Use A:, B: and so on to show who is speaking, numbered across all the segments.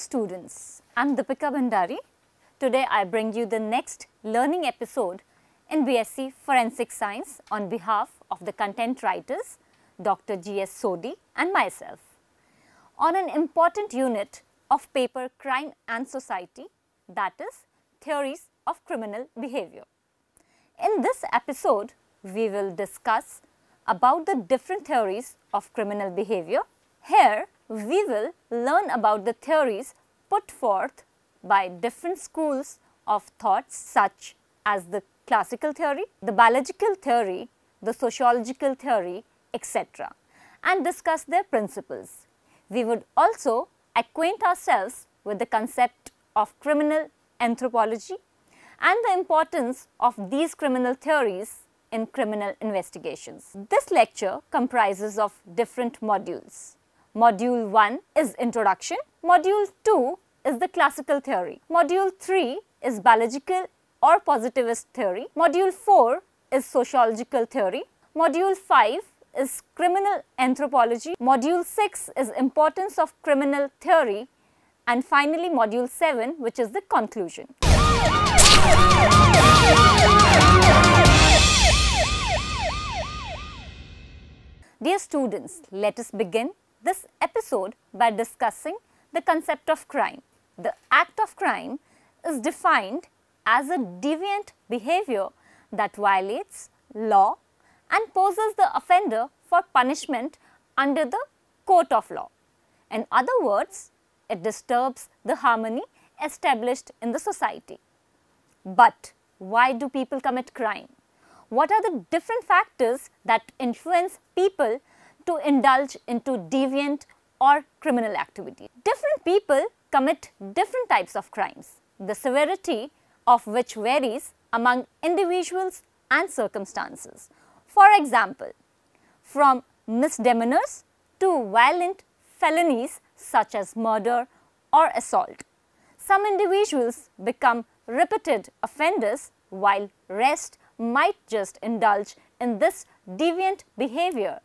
A: students, I am Deepika Bhandari. Today I bring you the next learning episode in BSc Forensic Science on behalf of the content writers Dr. G.S. Sodhi and myself on an important unit of paper Crime and Society, that is Theories of Criminal Behavior. In this episode, we will discuss about the different theories of criminal behavior. Here, we will learn about the theories put forth by different schools of thoughts such as the classical theory, the biological theory, the sociological theory, etc. and discuss their principles. We would also acquaint ourselves with the concept of criminal anthropology and the importance of these criminal theories in criminal investigations. This lecture comprises of different modules. Module 1 is Introduction, Module 2 is the Classical Theory, Module 3 is Biological or Positivist Theory, Module 4 is Sociological Theory, Module 5 is Criminal Anthropology, Module 6 is Importance of Criminal Theory, and finally Module 7, which is the conclusion. Dear students, let us begin this episode by discussing the concept of crime. The act of crime is defined as a deviant behavior that violates law and poses the offender for punishment under the court of law. In other words, it disturbs the harmony established in the society. But why do people commit crime? What are the different factors that influence people to indulge into deviant or criminal activity? Different people commit different types of crimes, the severity of which varies among individuals and circumstances. For example, from misdemeanors to violent felonies such as murder or assault. Some individuals become repeated offenders while rest might just indulge in this deviant behavior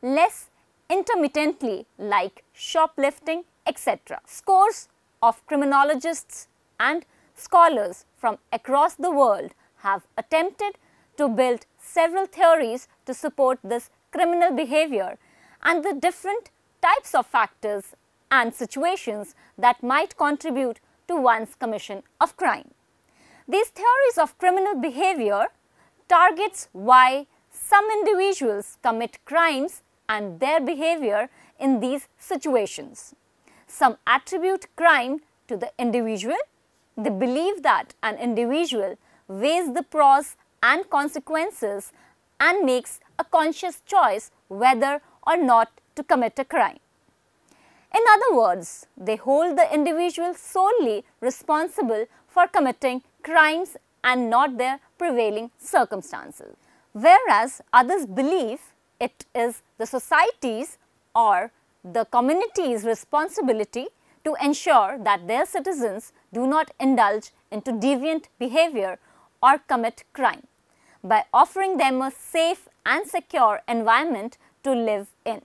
A: less intermittently, like shoplifting, etc. Scores of criminologists and scholars from across the world have attempted to build several theories to support this criminal behavior and the different types of factors and situations that might contribute to one's commission of crime. These theories of criminal behavior targets why some individuals commit crimes and their behavior in these situations. Some attribute crime to the individual. They believe that an individual weighs the pros and consequences and makes a conscious choice whether or not to commit a crime. In other words, they hold the individual solely responsible for committing crimes and not their prevailing circumstances. Whereas others believe it is the society's or the community's responsibility to ensure that their citizens do not indulge into deviant behavior or commit crime by offering them a safe and secure environment to live in.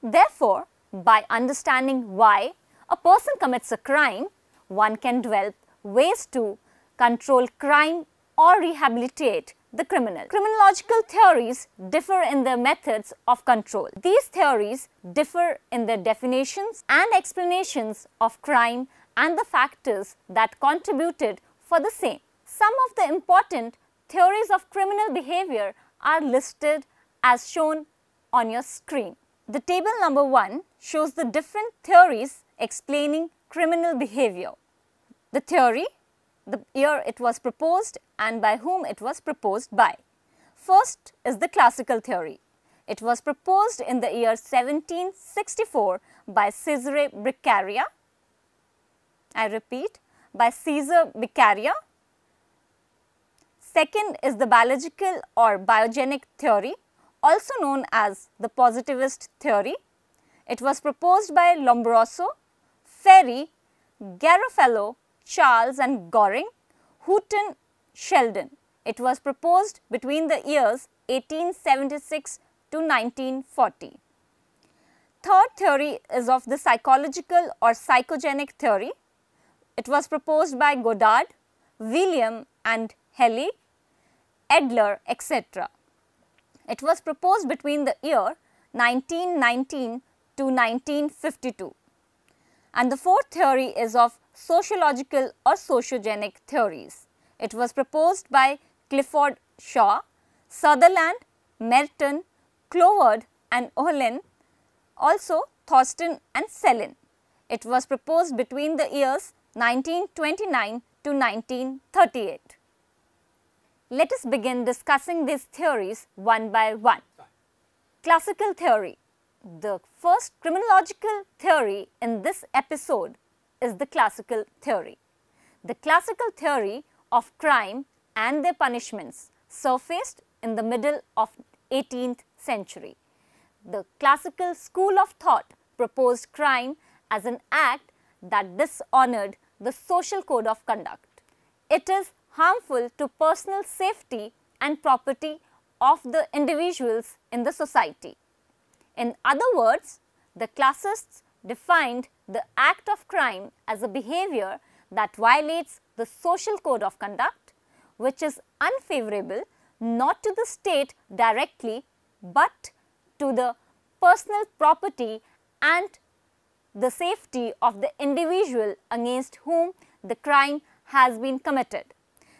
A: Therefore, by understanding why a person commits a crime, one can develop ways to control crime or rehabilitate the criminal. Criminological theories differ in their methods of control. These theories differ in their definitions and explanations of crime and the factors that contributed for the same. Some of the important theories of criminal behavior are listed as shown on your screen. The table number 1 shows the different theories explaining criminal behavior. The theory, the year it was proposed and by whom it was proposed by. First is the classical theory. It was proposed in the year 1764 by Cesare Beccaria. I repeat, by Cesare Beccaria. Second is the biological or biogenic theory, also known as the positivist theory. It was proposed by Lombroso, Ferry, Garofalo, Charles and Goring, Houghton, Sheldon. It was proposed between the years 1876 to 1940. third theory is of the psychological or psychogenic theory. It was proposed by Goddard, William and Helly, Adler, etc. It was proposed between the year 1919 to 1952. And the fourth theory is of sociological or sociogenic theories. It was proposed by Clifford Shaw, Sutherland, Merton, Cloverd and Ohlin, also Thorsten and Selin. It was proposed between the years 1929 to 1938. Let us begin discussing these theories one by one. Classical theory. The first criminological theory in this episode is the classical theory. The classical theory of crime and their punishments surfaced in the middle of 18th century. The classical school of thought proposed crime as an act that dishonored the social code of conduct. It is harmful to personal safety and property of the individuals in the society. In other words, the classists defined the act of crime as a behavior that violates the social code of conduct, which is unfavorable not to the state directly but to the personal property and the safety of the individual against whom the crime has been committed.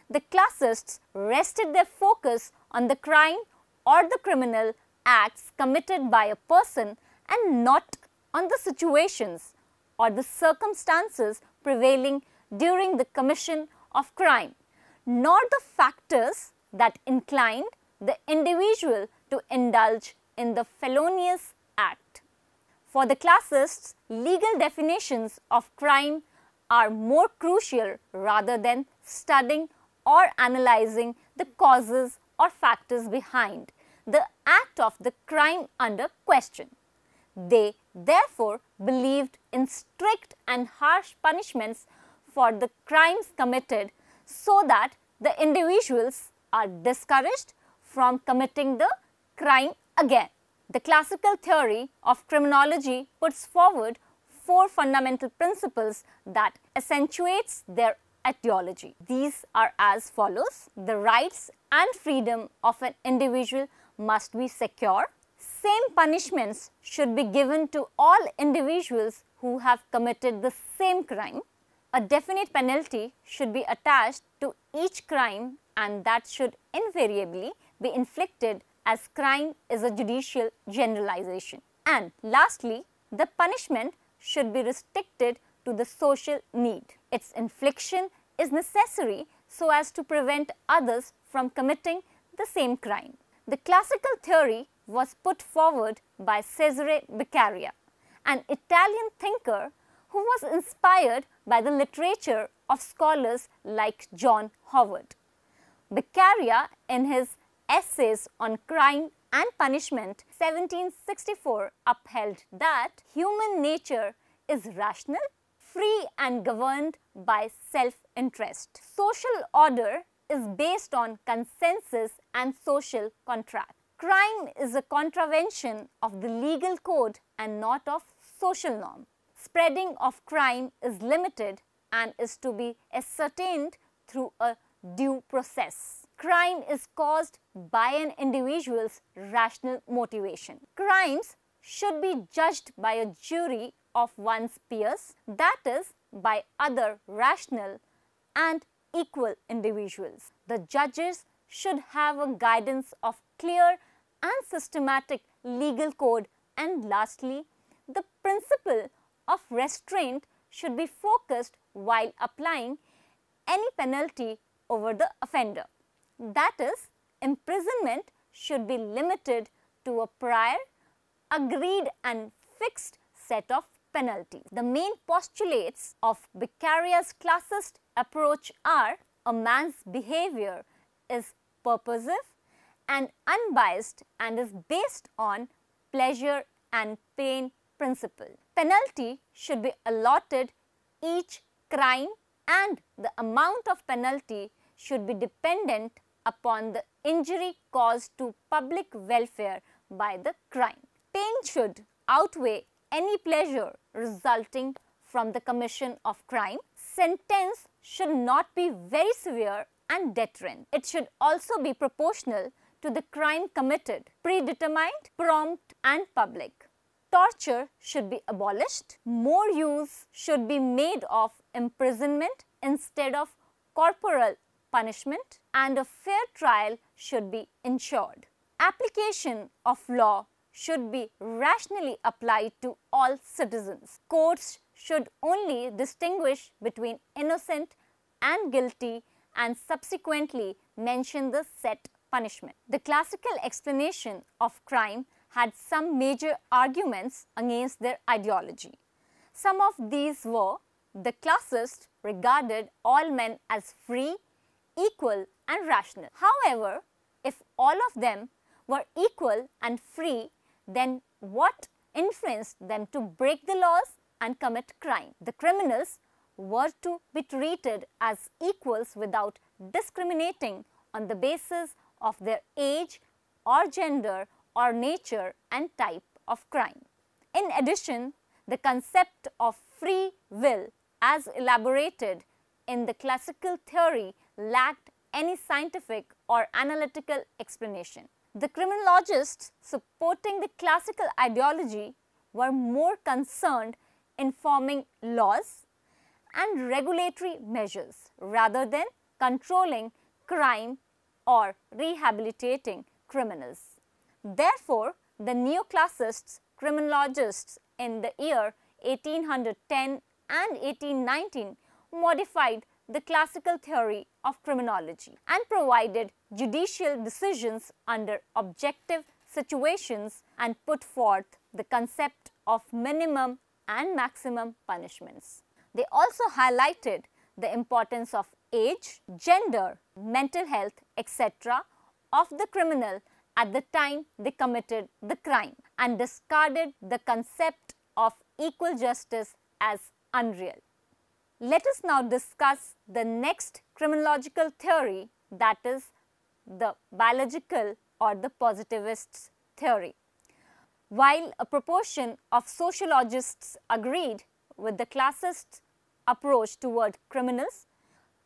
A: The classists rested their focus on the crime or the criminal acts committed by a person and not on the situations or the circumstances prevailing during the commission of crime, nor the factors that inclined the individual to indulge in the felonious act. For the classists, legal definitions of crime are more crucial rather than studying or analyzing the causes or factors behind the act of the crime under question. They therefore believed in strict and harsh punishments for the crimes committed so that the individuals are discouraged from committing the crime again. The classical theory of criminology puts forward four fundamental principles that accentuates their etiology. These are as follows. The rights and freedom of an individual must be secure. Same punishments should be given to all individuals who have committed the same crime. A definite penalty should be attached to each crime and that should invariably be inflicted as crime is a judicial generalization. And lastly, the punishment should be restricted to the social need. Its infliction is necessary so as to prevent others from committing the same crime. The classical theory was put forward by Cesare Beccaria, an Italian thinker who was inspired by the literature of scholars like John Howard. Beccaria, in his Essays on Crime and Punishment, 1764, upheld that human nature is rational, free and governed by self-interest. Social order is based on consensus and social contract. Crime is a contravention of the legal code and not of social norm. Spreading of crime is limited and is to be ascertained through a due process. Crime is caused by an individual's rational motivation. Crimes should be judged by a jury of one's peers, that is, by other rational and equal individuals. The judges should have a guidance of clear and systematic legal code, and lastly, the principle of restraint should be focused while applying any penalty over the offender. That is, imprisonment should be limited to a prior, agreed and fixed set of penalties. The main postulates of Beccaria's classist approach are: a man's behavior is purposive and unbiased and is based on pleasure and pain principle. Penalty should be allotted each crime and the amount of penalty should be dependent upon the injury caused to public welfare by the crime. Pain should outweigh any pleasure resulting from the commission of crime. Sentence should not be very severe and deterrent. It should also be proportional to the crime committed, predetermined, prompt and public. Torture should be abolished. More use should be made of imprisonment instead of corporal punishment, and a fair trial should be ensured. Application of law should be rationally applied to all citizens. Courts should only distinguish between innocent and guilty and subsequently mention the set punishment. The classical explanation of crime had some major arguments against their ideology. Some of these were: the classists regarded all men as free, equal and rational. However, if all of them were equal and free, then what influenced them to break the laws and commit crime? The criminals were to be treated as equals without discriminating on the basis of their age or gender or nature and type of crime. In addition, the concept of free will as elaborated in the classical theory lacked any scientific or analytical explanation. The criminologists supporting the classical ideology were more concerned in forming laws and regulatory measures rather than controlling crime or rehabilitating criminals. Therefore, the neoclassist criminologists in the year 1810 and 1819 modified the classical theory of criminology and provided judicial decisions under objective situations and put forth the concept of minimum and maximum punishments. They also highlighted the importance of age, gender, mental health, etc. of the criminal at the time they committed the crime and discarded the concept of equal justice as unreal. Let us now discuss the next criminological theory, that is the biological or the positivist theory. While a proportion of sociologists agreed with the classist approach toward criminals,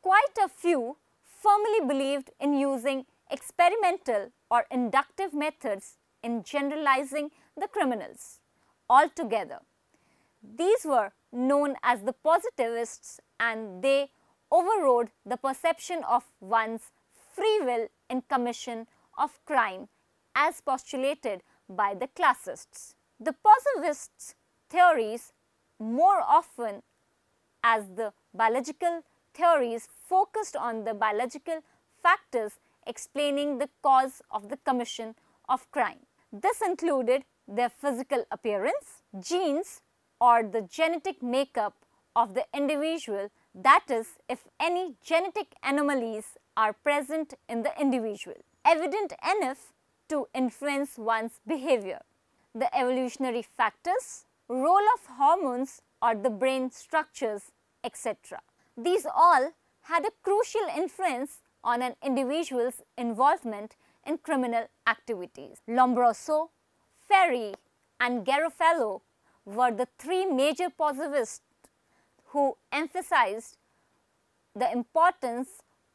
A: quite a few firmly believed in using experimental or inductive methods in generalizing the criminals altogether. These were known as the positivists, and they overrode the perception of one's free will in commission of crime as postulated by the classists. The positivists' theories, more often as the biological theories, focused on the biological factors explaining the cause of the commission of crime. This included their physical appearance, genes, or the genetic makeup of the individual, that is, if any genetic anomalies are present in the individual, evident enough to influence one's behavior, the evolutionary factors, role of hormones or the brain structures, etc. These all had a crucial influence on an individual's involvement in criminal activities. Lombroso, Ferri and Garofalo were the three major positivists who emphasized the importance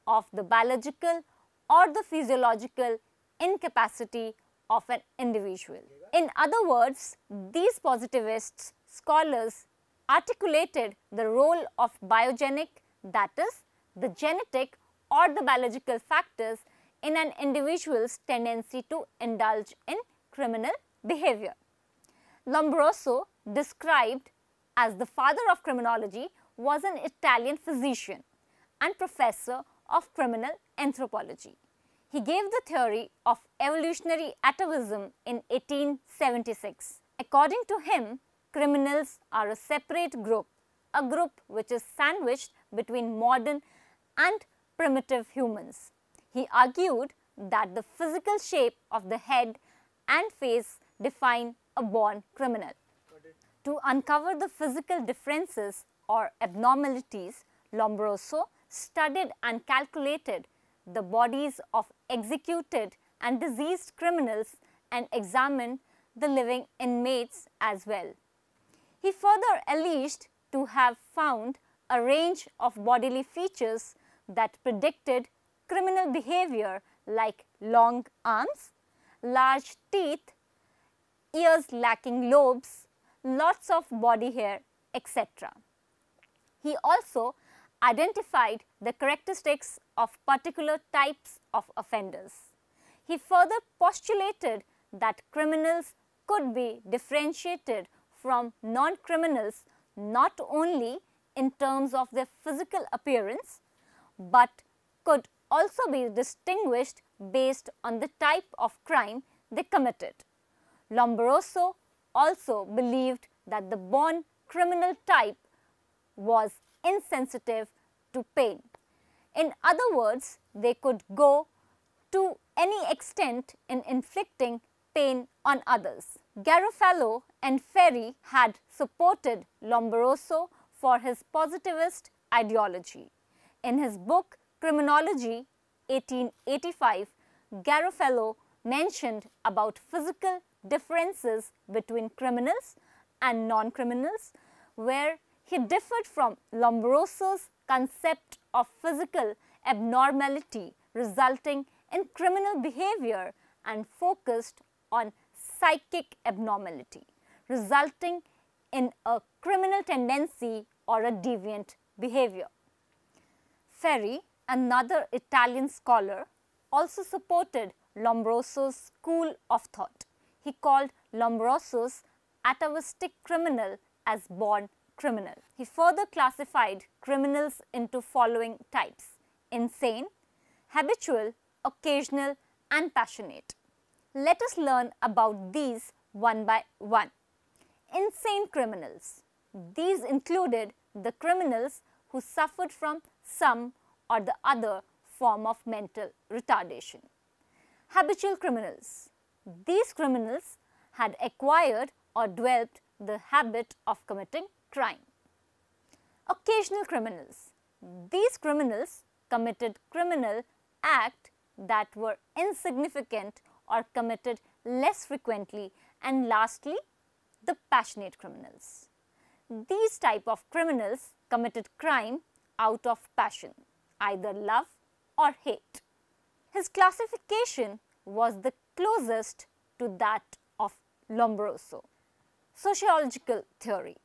A: of the biological or the physiological incapacity of an individual. In other words, these positivist scholars articulated the role of biogenic, that is, the genetic or the biological factors in an individual's tendency to indulge in criminal behavior. Lombroso, described as the father of criminology, was an Italian physician and professor of criminal anthropology. He gave the theory of evolutionary atavism in 1876. According to him, criminals are a separate group, a group which is sandwiched between modern and primitive humans. He argued that the physical shape of the head and face define a born criminal. To uncover the physical differences or abnormalities, Lombroso studied and calculated the bodies of executed and diseased criminals and examined the living inmates as well. He further alleged to have found a range of bodily features that predicted criminal behavior like long arms, large teeth, ears lacking lobes, lots of body hair, etc. He also identified the characteristics of particular types of offenders. He further postulated that criminals could be differentiated from non-criminals not only in terms of their physical appearance, but could also be distinguished based on the type of crime they committed. Lombroso also believed that the born criminal type was insensitive to pain. In other words, they could go to any extent in inflicting pain on others. Garofalo and Ferri had supported Lombroso for his positivist ideology. In his book Criminology 1885, Garofalo mentioned about physical differences between criminals and non-criminals, where he differed from Lombroso's concept of physical abnormality resulting in criminal behavior and focused on psychic abnormality resulting in a criminal tendency or a deviant behavior. Ferri, another Italian scholar, also supported Lombroso's school of thought. He called Lombroso's atavistic criminal as born criminal. He further classified criminals into following types: insane, habitual, occasional and passionate. Let us learn about these one by one. Insane criminals. These included the criminals who suffered from some or the other form of mental retardation. Habitual criminals. These criminals had acquired or developed the habit of committing crime. Occasional criminals. These criminals committed criminal acts that were insignificant or committed less frequently. And lastly, the passionate criminals. These type of criminals committed crime out of passion, either love or hate. His classification was the closest to that of Lombroso. Sociological theory.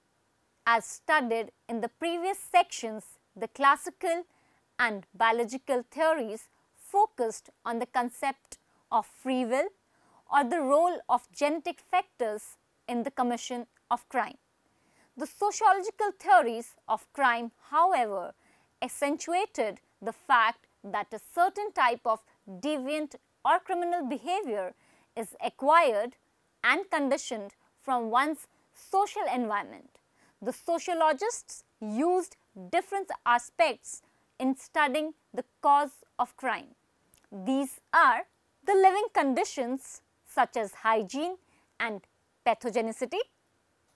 A: As studied in the previous sections, the classical and biological theories focused on the concept of free will or the role of genetic factors in the commission of crime. The sociological theories of crime, however, accentuated the fact that a certain type of deviant or criminal behavior is acquired and conditioned from one's social environment. The sociologists used different aspects in studying the cause of crime. These are the living conditions such as hygiene and pathogenicity,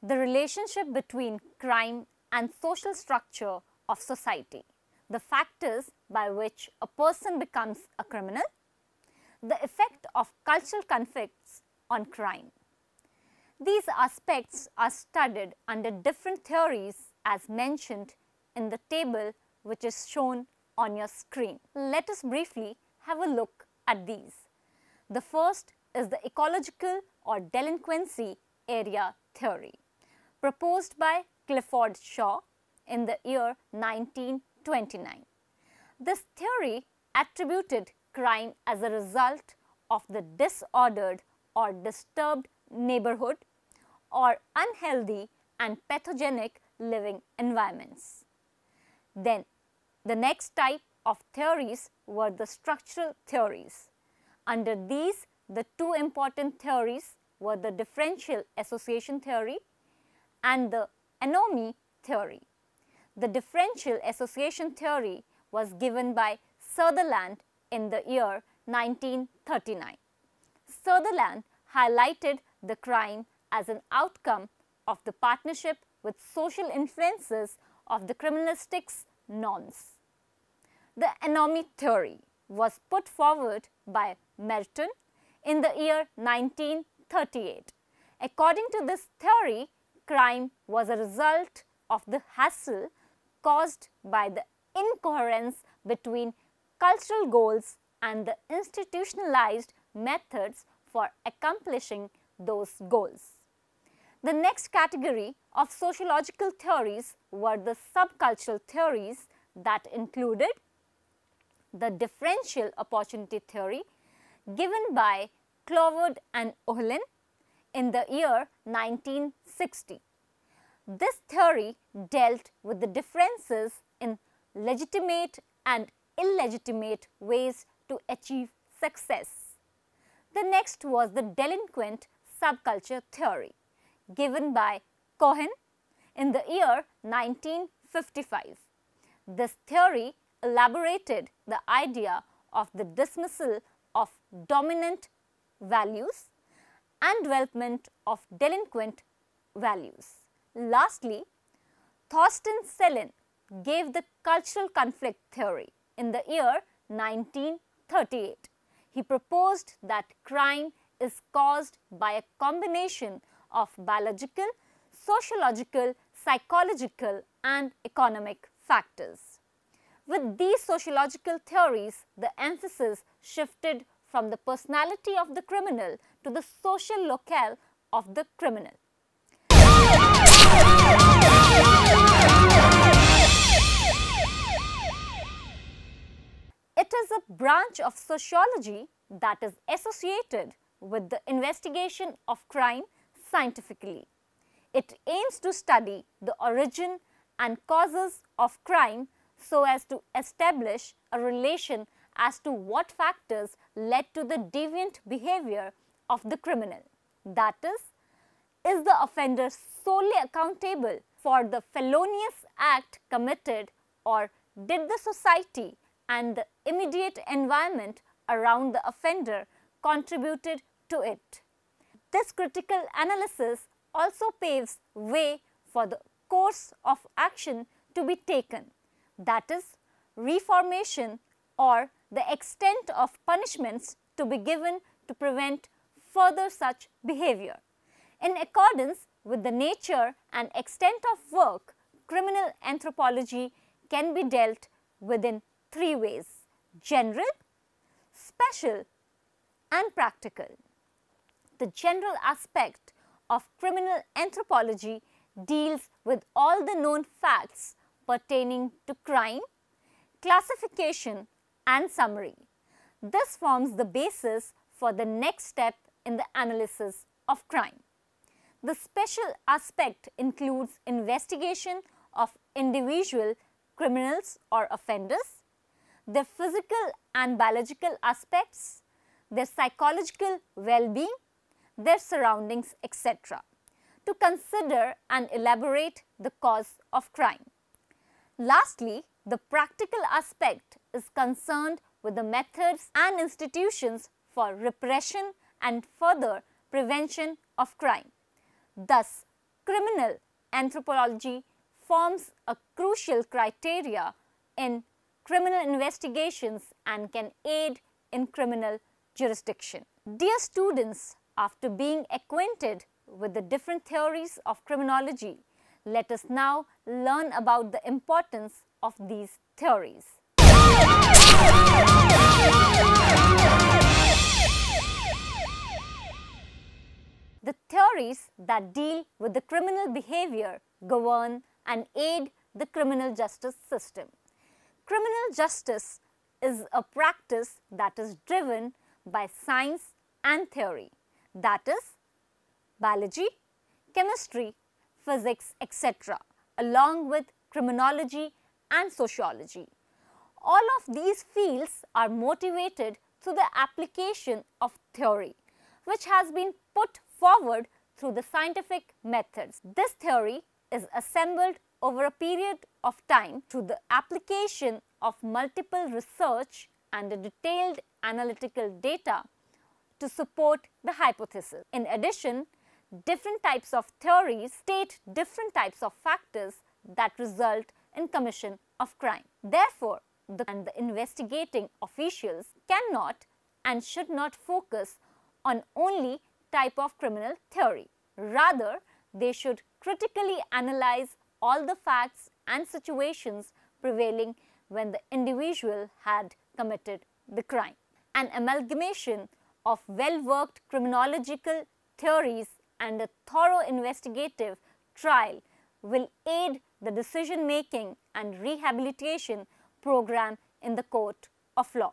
A: the relationship between crime and social structure of society, the factors by which a person becomes a criminal, the effect of cultural conflicts on crime. These aspects are studied under different theories as mentioned in the table which is shown on your screen. Let us briefly have a look at these. The first is the ecological or delinquency area theory, proposed by Clifford Shaw in the year 1929. This theory attributed crime as a result of the disordered or disturbed neighborhood or unhealthy and pathogenic living environments. Then, the next type of theories were the structural theories. Under these, the two important theories were the differential association theory and the anomy theory. The differential association theory was given by Sutherland in the year 1939. Sutherland highlighted the crime as an outcome of the partnership with social influences of the criminalistic norms. The anomy theory was put forward by Merton in the year 1938. According to this theory, crime was a result of the hassle caused by the incoherence between cultural goals and the institutionalized methods for accomplishing those goals. The next category of sociological theories were the subcultural theories that included the differential opportunity theory given by Cloward and Ohlin in the year 1960. This theory dealt with the differences in legitimate and illegitimate ways to achieve success. The next was the delinquent subculture theory given by Cohen in the year 1955. This theory elaborated the idea of the dismissal of dominant values and development of delinquent values. Lastly, Thorsten Selin gave the cultural conflict theory in the year 1938. He proposed that crime is caused by a combination of biological, sociological, psychological and economic factors. With these sociological theories, the emphasis shifted from the personality of the criminal to the social locale of the criminal. It is a branch of sociology that is associated with the investigation of crime scientifically. It aims to study the origin and causes of crime so as to establish a relation as to what factors led to the deviant behavior of the criminal. That is the offender solely accountable for the felonious act committed, or did the society and the immediate environment around the offender contributed to it? This critical analysis also paves way for the course of action to be taken, that is, reformation or the extent of punishments to be given to prevent further such behavior. In accordance with the nature and extent of work, criminal anthropology can be dealt with in three ways: general, special and practical. The general aspect of criminal anthropology deals with all the known facts pertaining to crime, classification and summary. This forms the basis for the next step in the analysis of crime. The special aspect includes investigation of individual criminals or offenders, their physical and biological aspects, their psychological well-being, their surroundings, etc., to consider and elaborate the cause of crime. Lastly, the practical aspect is concerned with the methods and institutions for repression and further prevention of crime. Thus, criminal anthropology forms a crucial criteria in criminal investigations and can aid in criminal jurisdiction. Dear students, after being acquainted with the different theories of criminology, let us now learn about the importance of these theories. The theories that deal with the criminal behavior govern and aid the criminal justice system. Criminal justice is a practice that is driven by science and theory, that is, biology, chemistry, physics, etc., along with criminology and sociology. All of these fields are motivated through the application of theory, which has been put forward through the scientific methods. This theory is assembled over a period of time through the application of multiple research and a detailed analytical data to support the hypothesis. In addition, different types of theories state different types of factors that result in commission of crime. Therefore, the investigating officials cannot and should not focus on only type of criminal theory. Rather, they should critically analyze all the facts and situations prevailing when the individual had committed the crime. An amalgamation of well-worked criminological theories and a thorough investigative trial will aid the decision-making and rehabilitation program in the court of law.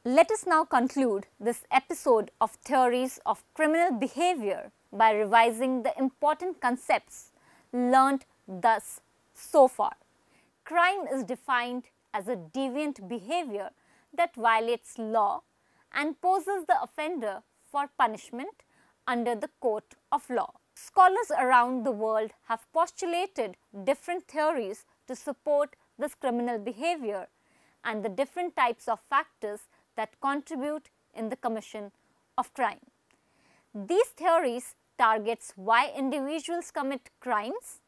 A: Let us now conclude this episode of Theories of Criminal Behavior by revising the important concepts learnt thus so far. Crime is defined as a deviant behavior that violates law and poses the offender for punishment under the court of law. Scholars around the world have postulated different theories to support this criminal behavior and the different types of factors that contribute in the commission of crime. These theories targets why individuals commit crimes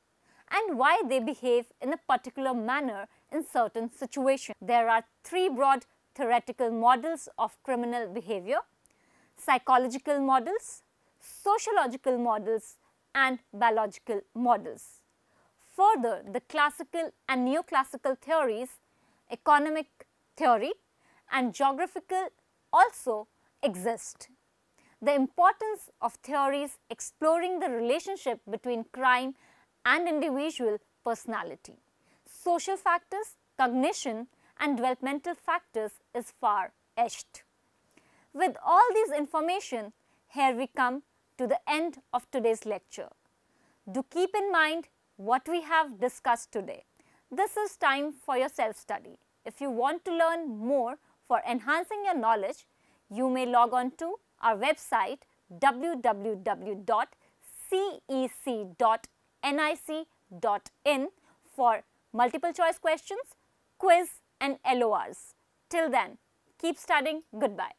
A: and why they behave in a particular manner in certain situations. There are three broad theoretical models of criminal behavior: psychological models, sociological models, and biological models. Further, the classical and neoclassical theories, economic theory, and geographical also exist. The importance of theories exploring the relationship between crime and individual personality, social factors, cognition, and developmental factors is far-fetched. With all these information, here we come to the end of today's lecture. Do keep in mind what we have discussed today. This is time for your self-study. If you want to learn more for enhancing your knowledge, you may log on to our website www.cec.nic.in for multiple choice questions, quiz and LORs. Till then, keep studying. Goodbye.